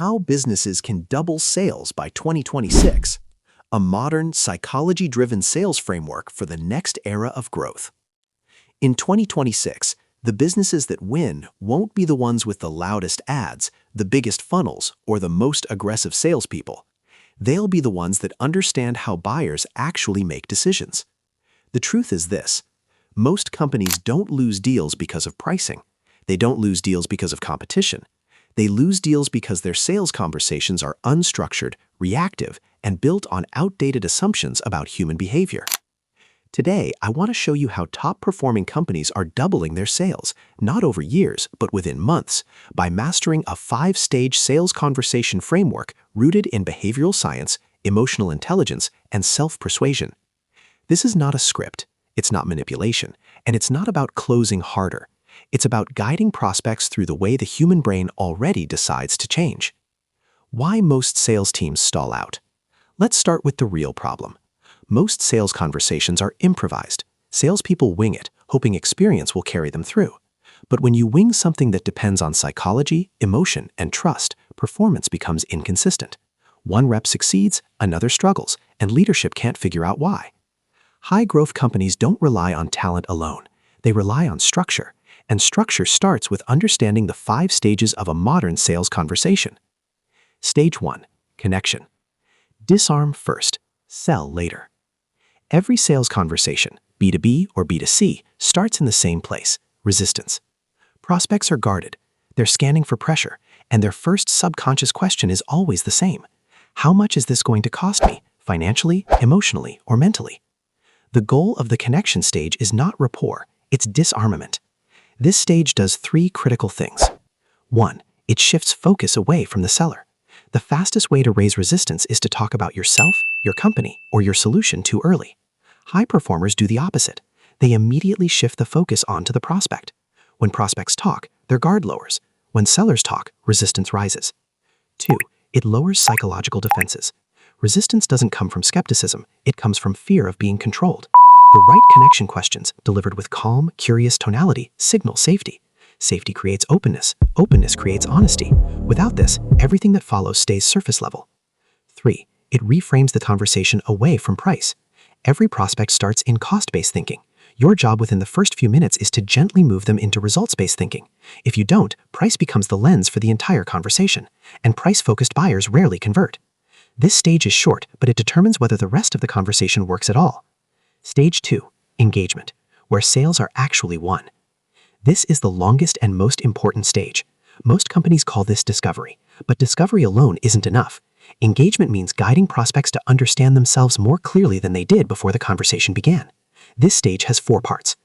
How businesses can double sales by 2026, a modern, psychology-driven sales framework for the next era of growth. In 2026, the businesses that win won't be the ones with the loudest ads, the biggest funnels, or the most aggressive salespeople. They'll be the ones that understand how buyers actually make decisions. The truth is this: most companies don't lose deals because of pricing. They don't lose deals because of competition. They lose deals because their sales conversations are unstructured, reactive, and built on outdated assumptions about human behavior. Today, I want to show you how top-performing companies are doubling their sales, not over years, but within months, by mastering a 5-stage sales conversation framework rooted in behavioral science, emotional intelligence, and self-persuasion. This is not a script, it's not manipulation, and it's not about closing harder. It's about guiding prospects through the way the human brain already decides to change. Why most sales teams stall out? Let's start with the real problem. Most sales conversations are improvised. Salespeople wing it, hoping experience will carry them through. But when you wing something that depends on psychology, emotion, and trust, performance becomes inconsistent. One rep succeeds, another struggles, and leadership can't figure out why. High-growth companies don't rely on talent alone. They rely on structure. And structure starts with understanding the 5 stages of a modern sales conversation. Stage 1. Connection. Disarm first, sell later. Every sales conversation, B2B or B2C, starts in the same place: resistance. Prospects are guarded. They're scanning for pressure, and their first subconscious question is always the same: how much is this going to cost me, financially, emotionally, or mentally? The goal of the connection stage is not rapport, it's disarmament. This stage does 3 critical things. 1. It shifts focus away from the seller. The fastest way to raise resistance is to talk about yourself, your company, or your solution too early. High performers do the opposite. They immediately shift the focus onto the prospect. When prospects talk, their guard lowers. When sellers talk, resistance rises. 2. It lowers psychological defenses. Resistance doesn't come from skepticism, it comes from fear of being controlled. The right connection questions, delivered with calm, curious tonality, signal safety. Safety creates openness. Openness creates honesty. Without this, everything that follows stays surface level. 3. It reframes the conversation away from price. Every prospect starts in cost-based thinking. Your job within the first few minutes is to gently move them into results-based thinking. If you don't, price becomes the lens for the entire conversation, and price-focused buyers rarely convert. This stage is short, but it determines whether the rest of the conversation works at all. Stage 2. Engagement, where sales are actually won. This is the longest and most important stage. Most companies call this discovery, but discovery alone isn't enough. Engagement means guiding prospects to understand themselves more clearly than they did before the conversation began. This stage has 4 parts.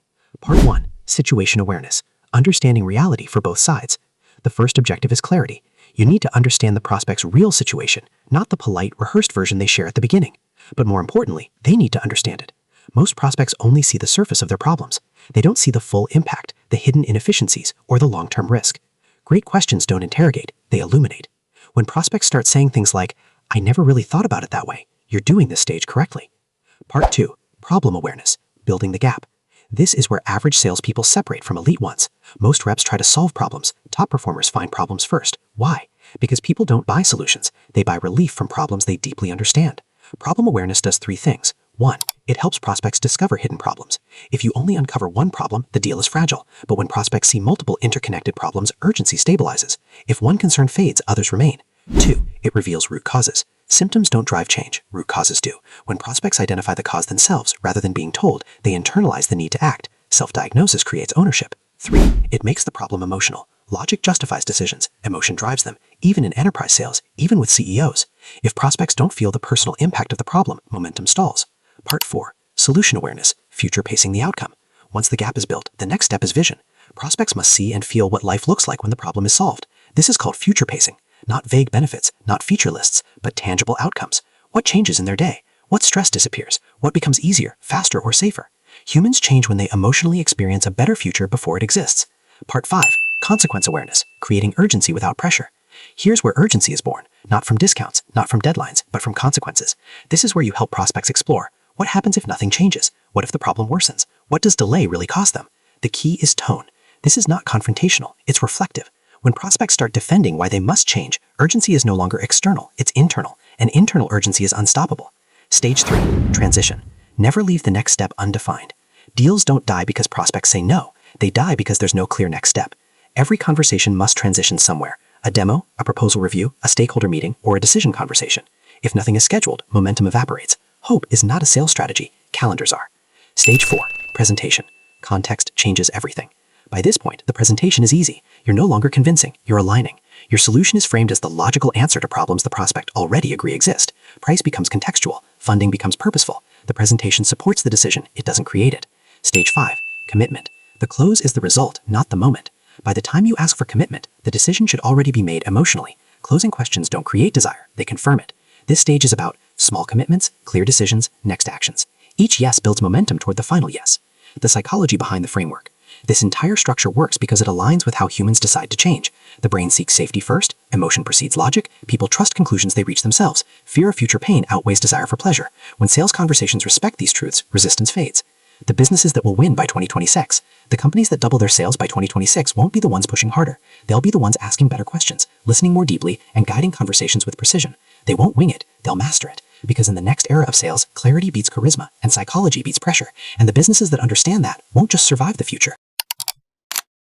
Part 1. Situation awareness, understanding reality for both sides. The first objective is clarity. You need to understand the prospect's real situation, not the polite, rehearsed version they share at the beginning. But more importantly, they need to understand it. Most prospects only see the surface of their problems. They don't see the full impact, the hidden inefficiencies, or the long-term risk. Great questions don't interrogate, they illuminate. When prospects start saying things like, "I never really thought about it that way," you're doing this stage correctly. Part 2. Problem awareness, building the gap. This is where average salespeople separate from elite ones. Most reps try to solve problems. Top performers find problems first. Why? Because people don't buy solutions. They buy relief from problems they deeply understand. Problem awareness does 3 things. 1. It helps prospects discover hidden problems. If you only uncover one problem, the deal is fragile. But when prospects see multiple interconnected problems, urgency stabilizes. If one concern fades, others remain. 2. It reveals root causes. Symptoms don't drive change, root causes do. When prospects identify the cause themselves, rather than being told, they internalize the need to act. Self-diagnosis creates ownership. 3. It makes the problem emotional. Logic justifies decisions. Emotion drives them, even in enterprise sales, even with CEOs. If prospects don't feel the personal impact of the problem, momentum stalls. Part 4. Solution awareness, future pacing the outcome. Once the gap is built, the next step is vision. Prospects must see and feel what life looks like when the problem is solved. This is called future pacing. Not vague benefits, not feature lists, but tangible outcomes. What changes in their day? What stress disappears? What becomes easier, faster, or safer? Humans change when they emotionally experience a better future before it exists. Part 5. Consequence awareness, creating urgency without pressure. Here's where urgency is born, not from discounts, not from deadlines, but from consequences. This is where you help prospects explore. What happens if nothing changes? What if the problem worsens? What does delay really cost them? The key is tone. This is not confrontational, it's reflective. When prospects start defending why they must change, urgency is no longer external, it's internal, and internal urgency is unstoppable. Stage 3, transition. Never leave the next step undefined. Deals don't die because prospects say no. They die because there's no clear next step. Every conversation must transition somewhere. A demo, a proposal review, a stakeholder meeting, or a decision conversation. If nothing is scheduled, momentum evaporates. Hope is not a sales strategy, calendars are. Stage 4, presentation. Context changes everything. By this point, the presentation is easy. You're no longer convincing, you're aligning. Your solution is framed as the logical answer to problems the prospect already agree exist. Price becomes contextual, funding becomes purposeful. The presentation supports the decision, it doesn't create it. Stage 5, commitment. The close is the result, not the moment. By the time you ask for commitment, the decision should already be made emotionally. Closing questions don't create desire, they confirm it. This stage is about small commitments, clear decisions, next actions. Each yes builds momentum toward the final yes. The psychology behind the framework. This entire structure works because it aligns with how humans decide to change. The brain seeks safety first, emotion precedes logic, people trust conclusions they reach themselves, fear of future pain outweighs desire for pleasure. When sales conversations respect these truths, resistance fades. The businesses that will win by 2026. The companies that double their sales by 2026 won't be the ones pushing harder. They'll be the ones asking better questions, listening more deeply, and guiding conversations with precision. They won't wing it, they'll master it. Because in the next era of sales, clarity beats charisma, and psychology beats pressure. And the businesses that understand that won't just survive the future,